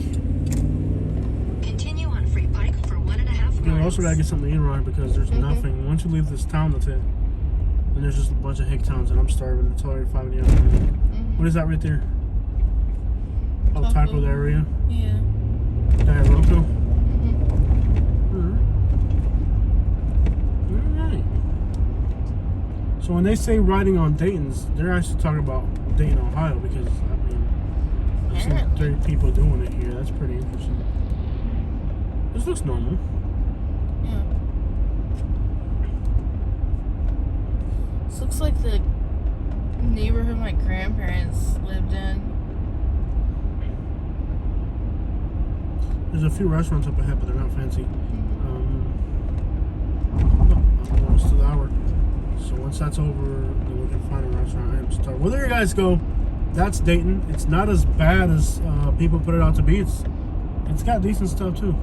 Continue on Free Pike for 1.5 You know, we miles. also gotta get something to eat around because there's Mhm. nothing. Once you leave this town, that's it. Then there's just a bunch of hick towns, and I'm starving. It's already 5 in the afternoon. Mhm. What is that right there? Oh, taco area. Yeah. Diaroco. Mhm. Alright. So when they say riding on Dayton's, they're actually talking about Dayton, Ohio, because I mean, I've seen Apparently. 3 people doing it here. That's pretty interesting. This looks normal. Yeah. This looks like the neighborhood my grandparents lived in. There's a few restaurants up ahead, but they're not fancy. Mhm. Almost to the hour. So once that's over, then we can find a restaurant and start. Well, there you guys go. That's Dayton. It's not as bad as people put it out to be. It's It's got decent stuff too.